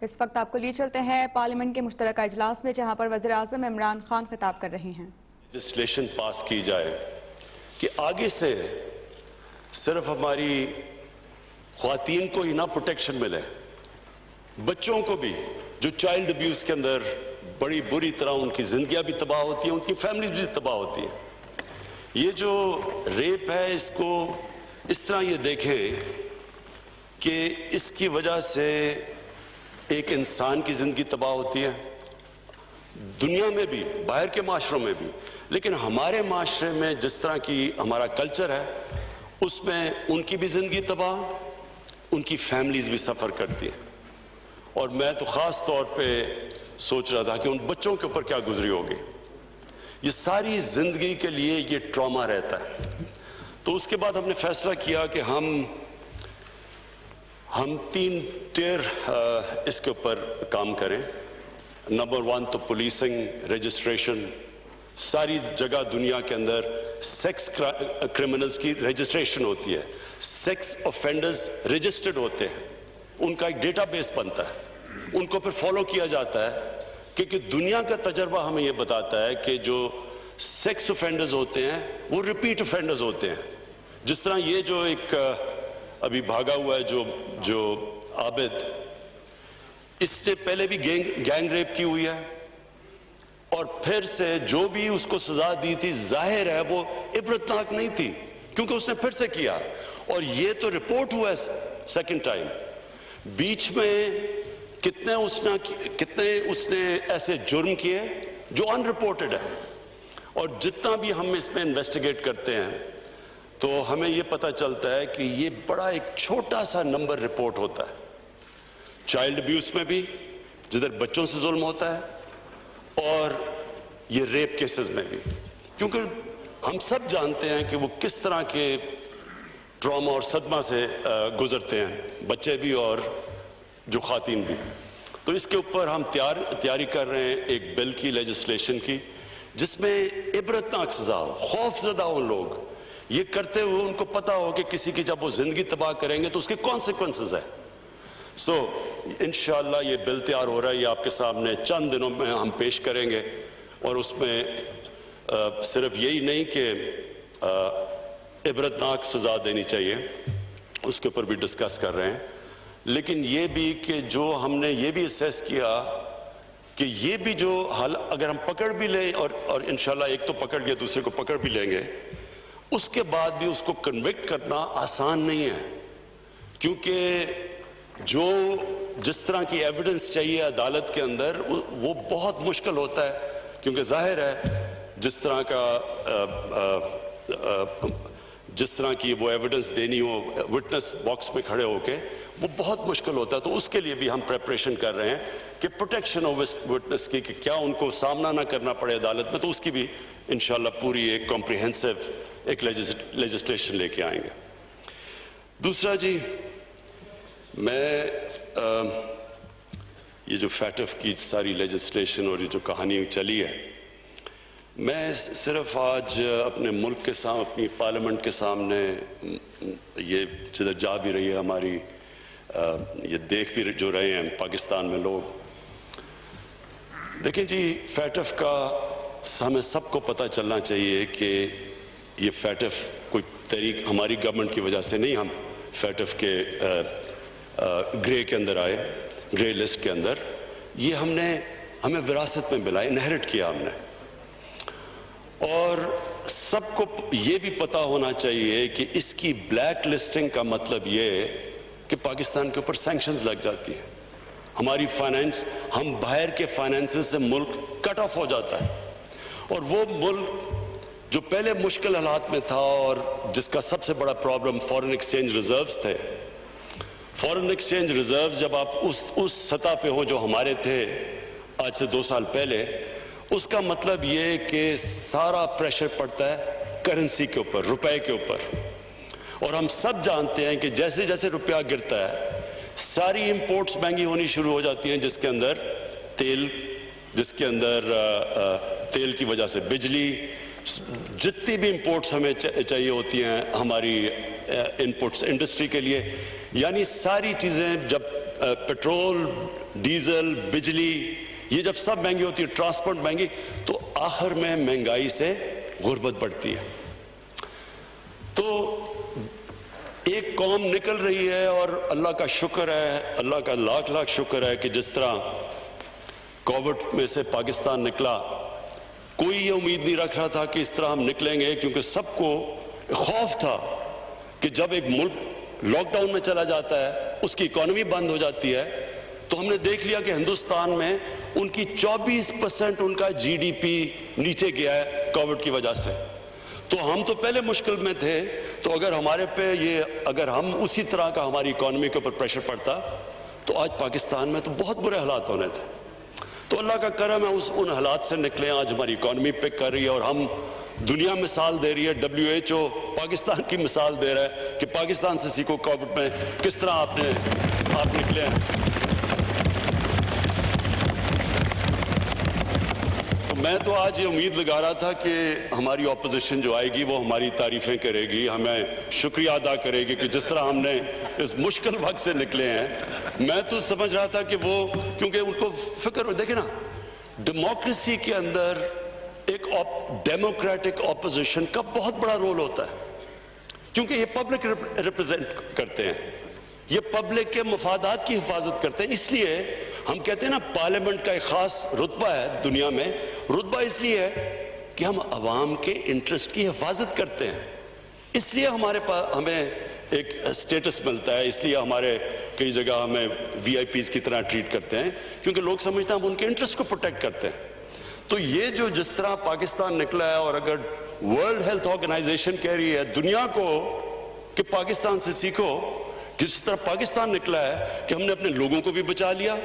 اس وقت آپ کو لیے چلتے ہیں پارلیمنٹ کے مشترکہ اجلاس میں، جہاں پر وزیر اعظم عمران خان خطاب کر رہے ہیں۔ لیجسلیشن پاس کی جائے کہ آگے سے صرف ہماری خواتین کو ہی نہ پروٹیکشن ملے، بچوں کو بھی، جو چائلڈ ابیوز کے اندر بڑی بری طرح ان کی زندگیاں بھی تباہ ہوتی ہیں، ان کی فیملیز بھی تباہ ہوتی ہیں۔ یہ جو ریپ ہے، اس کو اس طرح یہ دیکھیں کہ اس کی وجہ سے ایک انسان کی زندگی تباہ ہوتی ہے، دنیا میں بھی، باہر کے معاشروں میں بھی، لیکن ہمارے معاشرے میں جس طرح کی ہمارا کلچر ہے، اس میں ان کی بھی زندگی تباہ، ان کی فیملیز بھی سفر کرتی ہیں۔ اور میں تو خاص طور پہ سوچ رہا تھا کہ ان بچوں کے اوپر کیا گزری ہوگی۔ یہ ساری زندگی کے لیے یہ ٹراما رہتا ہے۔ تو اس کے بعد ہم نے فیصلہ کیا کہ ہم 3 ٹیئر اس کے اوپر کام کریں۔ نمبر 1 تو پولیسنگ، رجسٹریشن، ساری جگہ دنیا کے اندر سیکس کرمنلز کی رجسٹریشن ہوتی ہے، سیکس آفینڈرز رجسٹرڈ ہوتے ہیں، ان کا ایک ڈیٹا بیس بنتا ہے، ان کو پھر فالو کیا جاتا ہے، کیونکہ دنیا کا تجربہ ہمیں یہ بتاتا ہے کہ جو سیکس آفینڈرز ہوتے ہیں وہ ریپیٹ آفینڈرز ہوتے ہیں۔ جس طرح یہ جو ایک ابھی بھاگا ہوا ہے جو عابد، اس سے پہلے بھی گینگ ریپ کی ہوئی ہے، اور پھر سے جو بھی اس کو سزا دی تھی ظاہر ہے وہ عبرتناک نہیں تھی، کیونکہ اس نے پھر سے کیا، اور یہ تو رپورٹ ہوا ہے سیکنڈ ٹائم۔ بیچ میں کتنے اس نے ایسے جرم کیے جو ان رپورٹڈ ہے، اور جتنا بھی ہم اس میں انویسٹیگیٹ کرتے ہیں تو ہمیں یہ پتہ چلتا ہے کہ یہ بڑا ایک چھوٹا سا نمبر رپورٹ ہوتا ہے۔ چائلڈ ابیوز میں بھی، جدھر بچوں سے ظلم ہوتا ہے، اور یہ ریپ کیسز میں بھی، کیونکہ ہم سب جانتے ہیں کہ وہ کس طرح کے ٹراما اور صدمہ سے گزرتے ہیں، بچے بھی اور جو خواتین بھی۔ تو اس کے اوپر ہم تیاری کر رہے ہیں ایک بل کی، لیجسلیشن کی، جس میں عبرتناک سزا ہو، خوف زدہ ہو لوگ، یہ کرتے ہوئے ان کو پتا ہو کہ کسی کی جب وہ زندگی تباہ کریں گے تو اس کے کانسیکوینسز ہیں۔ انشاءاللہ یہ بل تیار ہو رہا ہے، یہ آپ کے سامنے چند دنوں میں ہم پیش کریں گے، اور اس میں صرف یہی نہیں کہ عبرتناک سزا دینی چاہیے، اس کے اوپر بھی ڈسکس کر رہے ہیں، لیکن یہ بھی کہ جو ہم نے یہ بھی اسیس کیا کہ یہ بھی جو حال اگر ہم پکڑ بھی لیں، اور انشاءاللہ ایک تو پکڑ گیا، دوسرے کو پکڑ بھی لیں گے، اس کے بعد بھی اس کو کنوکٹ کرنا آسان نہیں ہے، کیونکہ جس طرح کی ایویڈنس چاہیے عدالت کے اندر وہ بہت مشکل ہوتا ہے، کیونکہ ظاہر ہے جس طرح کی وہ ایویڈنس دینی ہو وٹنس باکس میں کھڑے ہو کے، وہ بہت مشکل ہوتا ہے۔ تو اس کے لیے بھی ہم پریپریشن کر رہے ہیں کہ پروٹیکشن آف وٹنس کی، کہ کیا ان کو سامنا نہ کرنا پڑے عدالت میں، تو اس کی بھی انشاءاللہ پوری ایک کمپریہنسو ایک لیجسلیشن لے کے آئیں گے۔ دوسرا جی، میں یہ جو فیٹف کی ساری لیجسلیشن اور یہ جو کہانی چلی ہے، میں صرف آج اپنے ملک کے سامنے، اپنی پارلیمنٹ کے سامنے، یہ جدھر جا بھی رہی ہے ہماری، یہ دیکھ بھی جو رہے ہیں پاکستان میں لوگ، دیکھیں جی، فیٹف کا ہمیں سب کو پتہ چلنا چاہیے کہ یہ فیٹف کوئی تحریک ہماری گورنمنٹ کی وجہ سے نہیں، ہم فیٹف کے گرے کے اندر آئے، گرے لسٹ کے اندر، یہ ہمیں وراثت میں ملا، انہیرٹ کیا ہم نے، اور سب کو یہ بھی پتہ ہونا چاہیے کہ اس کی بلیک لسٹنگ کا مطلب یہ ہے کہ پاکستان کے اوپر سینکشنز لگ جاتی ہیں، ہماری فائنینس، ہم باہر کے فائنینس سے ملک کٹ آف ہو جاتا ہے، اور وہ ملک جو پہلے مشکل حالات میں تھا اور جس کا سب سے بڑا پرابلم فورن ایکسچینج ریزروز تھے، فورن ایکسچینج ریزروز جب آپ اس سطح پہ ہوں جو ہمارے تھے آج سے 2 سال پہلے، اس کا مطلب یہ کہ سارا پریشر پڑتا ہے کرنسی کے اوپر، روپے کے اوپر، اور ہم سب جانتے ہیں کہ جیسے جیسے روپیہ گرتا ہے ساری امپورٹس مہنگی ہونی شروع ہو جاتی ہیں، جس کے اندر تیل، جس کے اندر تیل کی وجہ سے بجلی، جتنی بھی امپورٹس ہمیں چاہیے ہوتی ہیں ہماری انپوٹس انڈسٹری کے لیے، یعنی ساری چیزیں جب पेट्रोल, डीजल, बिजली, ये जब सब महंगी होती है, ट्रांसपोर्ट महंगी, तो आखिर में महंगाई से गुर्बत बढ़ती है। तो एक कौम निकल रही है और अल्लाह का शुक्र है, अल्लाह का लाख लाख शुक्र है कि जिस तरह कोविड में से पाकिस्तान निकला, कोई ये उम्मीद नहीं रख रहा था कि इस तरह हम निकलेंगे, क्योंकि सबको खौफ था कि जब एक मुल्क लॉकडाउन में चला जाता है, उसकी इकॉनमी बंद हो जाती है। तो हमने देख लिया कि हिंदुस्तान में उनकी 24% उनका जीडीपी नीचे गया है कोविड की वजह से। तो हम तो पहले मुश्किल में थे, तो अगर हमारे पे ये, अगर हम उसी तरह का हमारी इकॉनमी के ऊपर प्रेशर पड़ता तो आज पाकिस्तान में तो बहुत बुरे हालात होने थे। तो अल्लाह का करम है, उन हालात से निकले, आज हमारी इकॉनमी पिक कर रही है और हम दुनिया मिसाल दे रही है। WHO पाकिस्तान की मिसाल दे रहा है कि पाकिस्तान से सीखो कोविड में किस तरह आप निकले हैं। तो मैं तो आज ये उम्मीद लगा रहा था कि हमारी ऑपोजिशन जो आएगी वो हमारी तारीफें करेगी, हमें शुक्रिया अदा करेगी कि जिस तरह हमने इस मुश्किल वक्त से निकले हैं। मैं तो समझ रहा था कि वो, क्योंकि उनको फिक्र, देखे ना, डेमोक्रेसी के अंदर एक डेमोक्रेटिक ऑपोजिशन का बहुत बड़ा रोल होता है, क्योंकि ये पब्लिक रिप्रेजेंट करते हैं, ये पब्लिक के मफादात की हिफाजत करते हैं। इसलिए हम कहते हैं ना, पार्लियामेंट का एक खास रुतबा है दुनिया में। रुतबा इसलिए है कि हम अवाम के इंटरेस्ट की हिफाजत करते हैं, इसलिए हमारे पास हमें एक स्टेटस मिलता है, इसलिए हमारे कई जगह हमें VIPs की तरह ट्रीट करते हैं, क्योंकि लोग समझते हैं हम उनके इंटरेस्ट को प्रोटेक्ट करते हैं। तो ये जो जिस तरह पाकिस्तान निकला है, और अगर वर्ल्ड हेल्थ ऑर्गेनाइजेशन कह रही है दुनिया को कि पाकिस्तान से सीखो, जिस तरह पाकिस्तान निकला है कि हमने अपने लोगों को भी बचा लिया।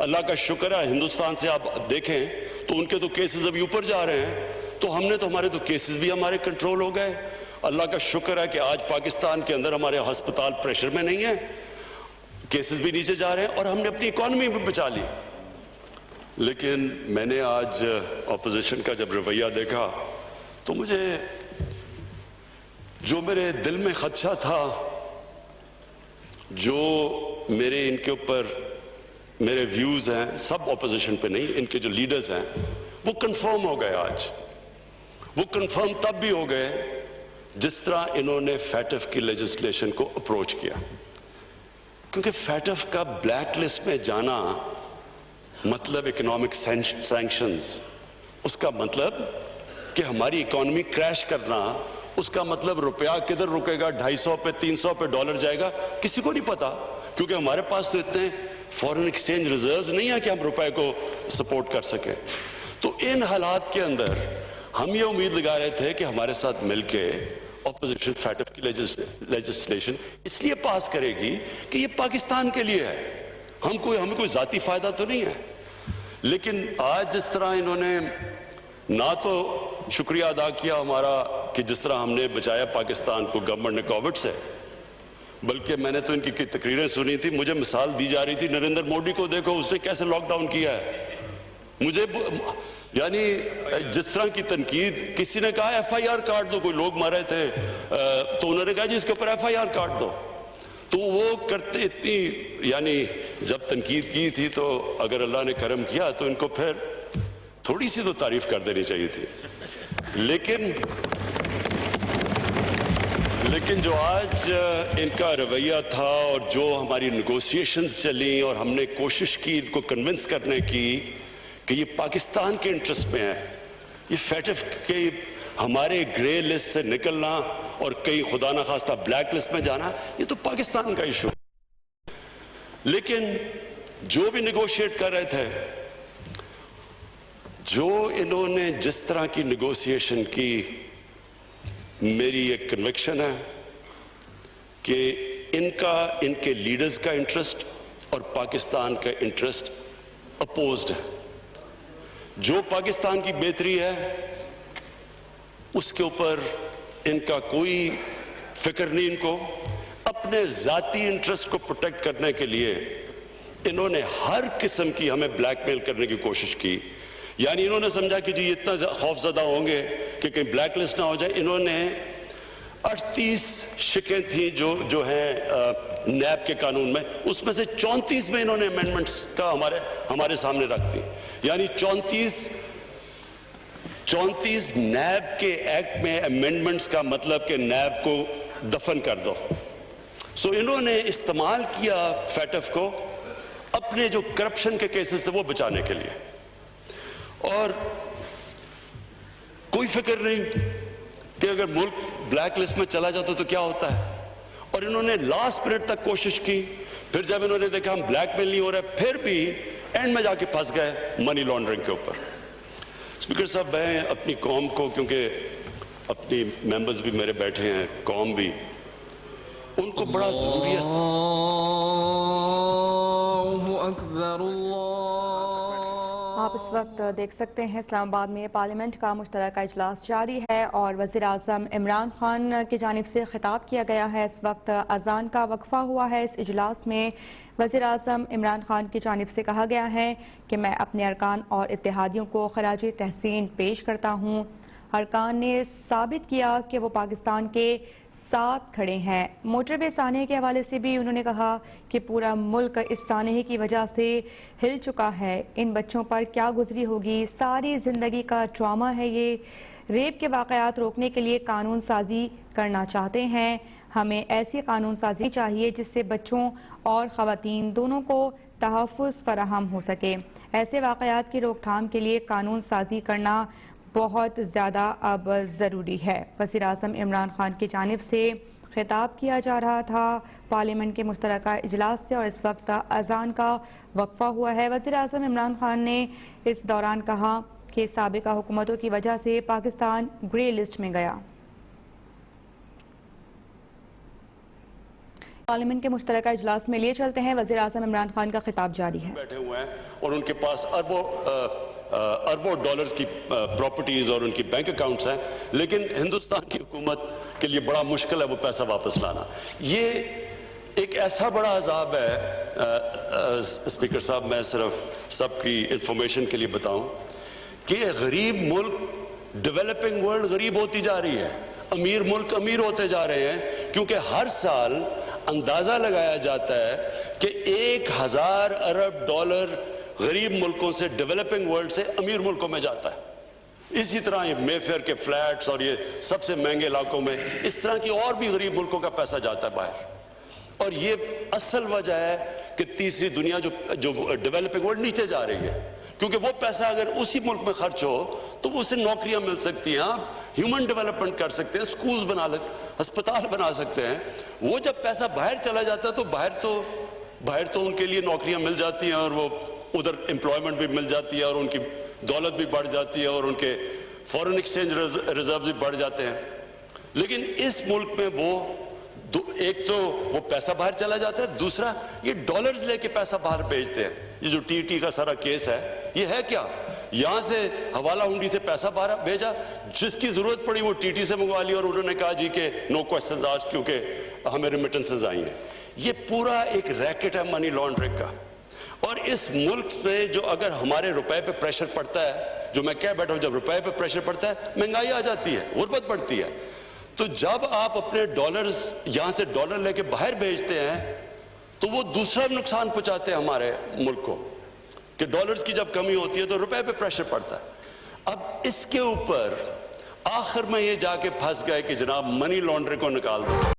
अल्लाह का शुक्र है, हिंदुस्तान से आप देखें तो उनके तो केसेस अभी ऊपर जा रहे हैं, तो हमने तो, हमारे तो केसेस भी हमारे कंट्रोल हो गए। अल्लाह का शुक्र है कि आज पाकिस्तान के अंदर हमारे अस्पताल प्रेशर में नहीं है, केसेस भी नीचे जा रहे हैं और हमने अपनी इकॉनमी भी बचा ली। लेकिन मैंने आज ऑपोजिशन का जब रवैया देखा तो मुझे जो मेरे दिल में खदशा था, जो मेरे इनके ऊपर मेरे व्यूज हैं, सब ऑपोजिशन पे नहीं, इनके जो लीडर्स हैं वो कंफर्म हो गए। आज वो कंफर्म तब भी हो गए जिस तरह इन्होंने फैटफ की लेजिस्लेशन को अप्रोच किया, क्योंकि फैटफ का ब्लैक लिस्ट में जाना मतलब इकोनॉमिक सैंक्शंस, उसका मतलब कि हमारी इकॉनमी क्रैश करना, उसका मतलब रुपया किधर रुकेगा, 250 पे 300 पे डॉलर जाएगा, किसी को नहीं पता, क्योंकि हमारे पास तो इतने फॉरेन एक्सचेंज रिजर्व्स नहीं है कि हम रुपए को सपोर्ट कर सके। तो इन हालात के अंदर हम ये उम्मीद लगा रहे थे कि हमारे साथ मिलके ऑपोजिशन फैटफ की लेजिस्लेशन इसलिए पास करेगी कि ये पाकिस्तान के लिए है, हमें कोई जाती फायदा तो नहीं है। लेकिन आज जिस तरह इन्होंने ना तो शुक्रिया अदा किया हमारा कि जिस तरह हमने बचाया पाकिस्तान को गवर्नमेंट ने कोविड से, बल्कि मैंने तो इनकी तकरीरें सुनी थी, मुझे मिसाल दी जा रही थी, नरेंद्र मोदी को देखो उसने कैसे लॉकडाउन किया है। मुझे यानी जिस तरह की तनकीद, किसी ने कहा FIR काट दो, कोई लोग मरे थे तो उन्होंने कहा जी इसके ऊपर FIR काट दो, तो वो करते इतनी, यानी जब तनकीद की थी तो अगर अल्लाह ने करम किया तो इनको फिर थोड़ी सी तो तारीफ कर देनी चाहिए थी। लेकिन जो आज इनका रवैया था और जो हमारी नेगोशिएशंस चली और हमने कोशिश की इनको कन्विंस करने की कि ये पाकिस्तान के इंटरेस्ट में है, ये फैटफ के हमारे ग्रे लिस्ट से निकलना और कहीं खुदा ना खास्ता ब्लैक लिस्ट में जाना, ये तो पाकिस्तान का इशू। लेकिन जो भी नेगोशिएट कर रहे थे, जो इन्होंने जिस तरह की नेगोशिएशन की, मेरी एक कन्विक्शन है कि इनके लीडर्स का इंटरेस्ट और पाकिस्तान का इंटरेस्ट अपोज्ड है। जो पाकिस्तान की बेहतरी है उसके ऊपर इनका कोई फिक्र नहीं। इनको अपने जाती इंटरेस्ट को प्रोटेक्ट करने के लिए इन्होंने हर किस्म की हमें ब्लैकमेल करने की कोशिश की। यानी इन्होंने समझा कि जी इतना खौफजदा होंगे कि कहीं ब्लैक लिस्ट ना हो जाए। इन्होंने 38 शिकें थी जो हैं नैब के कानून में, उसमें से 34 में इन्होंने अमेंडमेंट्स का हमारे सामने रख दी। यानी 34 नैब के एक्ट में अमेंडमेंट्स का मतलब कि नैब को दफन कर दो। सो इन्होंने इस्तेमाल किया फैटफ को अपने जो करप्शन के केसेस थे वो बचाने के लिए, और कोई फिक्र नहीं कि अगर मुल्क ब्लैक लिस्ट में चला जाता तो क्या होता है। और इन्होंने लास्ट मिनट तक कोशिश की, फिर जब इन्होंने देखा हम ब्लैकमेल नहीं हो रहे, फिर भी एंड में जाके फंस गए मनी लॉन्ड्रिंग के ऊपर। स्पीकर साहब, मैं अपनी कौम को, क्योंकि अपनी मेंबर्स भी मेरे बैठे हैं, कौम भी, उनको बड़ा जरूरी है। अल्लाहु अकबर, आप इस वक्त देख सकते हैं इस्लामाबाद में पार्लियामेंट का मुश्तरका इजलास जारी है और वज़ीर आज़म इमरान खान की जानिब से खिताब किया गया है। इस वक्त अजान का वक्फा हुआ है। इस इजलास में वज़ीर आज़म इमरान खान की जानिब से कहा गया है कि मैं अपने अरकान और इत्तेहादियों को खराज तहसीन पेश करता हूँ। अरकान ने साबित किया कि वो पाकिस्तान के साथ खड़े हैं। मोटरवे सानहे के हवाले से भी उन्होंने कहा कि पूरा मुल्क इस सानहे की वजह से हिल चुका है। इन बच्चों पर क्या गुजरी होगी, सारी ज़िंदगी का ट्रॉमा है ये। रेप के वाक़यात रोकने के लिए कानून साजी करना चाहते हैं। हमें ऐसी कानून साजी चाहिए जिससे बच्चों और ख़वातीन दोनों को तहफ़्फ़ुज़ फराहम हो सके। ऐसे वाक़यात की रोकथाम के लिए कानून साजी करना बहुत ज़्यादा अब ज़रूरी है। वज़ीर आज़म इमरान खान की जानिब से खिताब किया जा रहा था पार्लियामेंट के मुश्तरका इजलास से, और इस वक्त अजान का वक्फा हुआ है। वज़ीर आज़म इमरान खान ने इस दौरान कहा कि साबिका हुकूमतों की वजह से पाकिस्तान ग्रे लिस्ट में गया। पार्लियामेंट के मुश्तरका इजलास में लिए चलते हैं। वज़ीर आज़म इमरान खान का खिताब जारी है। बैठे हुए हैं और उनके पास अरबों डॉलर्स की प्रॉपर्टीज और उनकी बैंक अकाउंट्स हैं, लेकिन हिंदुस्तान की हुकूमत के लिए बड़ा मुश्किल है वो पैसा वापस लाना। ये एक ऐसा बड़ा अजाब है स्पीकर साहब, मैं सिर्फ सबकी इंफॉर्मेशन के लिए बताऊं कि गरीब मुल्क, डेवलपिंग वर्ल्ड गरीब होती जा रही है, अमीर मुल्क अमीर होते जा रहे हैं, क्योंकि हर साल अंदाजा लगाया जाता है कि 1000 अरब डॉलर गरीब मुल्कों से, डेवलपिंग वर्ल्ड से अमीर मुल्कों में जाता है। इसी तरह ये मेफेयर के फ्लैट्स और ये सबसे महंगे इलाकों में इस तरह की और भी गरीब मुल्कों का पैसा जाता है बाहर। और ये असल वजह है कि तीसरी दुनिया जो डेवलपिंग वर्ल्ड नीचे जा रही है, क्योंकि वो पैसा अगर उसी मुल्क में खर्च हो तो उसे नौकरियां मिल सकती हैं, आप ह्यूमन डेवलपमेंट कर सकते हैं, स्कूल्स बना अस्पताल बना सकते हैं। वो जब पैसा बाहर चला जाता है तो बाहर तो उनके लिए नौकरियां मिल जाती हैं और वो उधर एम्प्लॉयमेंट भी मिल जाती है और उनकी दौलत भी बढ़ जाती है और उनके फॉरेन एक्सचेंज रिजर्व भी बढ़ जाते हैं। लेकिन इस मुल्क में एक तो वो पैसा बाहर चला जाता है, दूसरा ये डॉलर्स लेके पैसा बाहर भेजते हैं। ये जो टीटी का सारा केस है, ये है क्या, यहां से हवाला हुंडी से पैसा बाहर भेजा, जिसकी जरूरत पड़ी वो टीटी से मंगवा लिया और उन्होंने कहा जी के नो क्वेश्चन आज क्योंकि हमें रेमिटेंसेस आई हैं। ये पूरा एक रैकेट है मनी लॉन्ड्रिंग का। और इस मुल्क में जो अगर हमारे रुपए पे प्रेशर पड़ता है, जो मैं कह बैठा हूं, जब रुपए पे प्रेशर पड़ता है महंगाई आ जाती है, गुर्बत बढ़ती है। तो जब आप अपने डॉलर्स यहां से डॉलर लेके बाहर भेजते हैं तो वो दूसरा नुकसान पहुंचाते हैं हमारे मुल्क को, कि डॉलर्स की जब कमी होती है तो रुपए पे प्रेशर पड़ता है। अब इसके ऊपर आखिर में ये जाके फंस गए कि जनाब मनी लॉन्ड्रिंग को निकाल दो।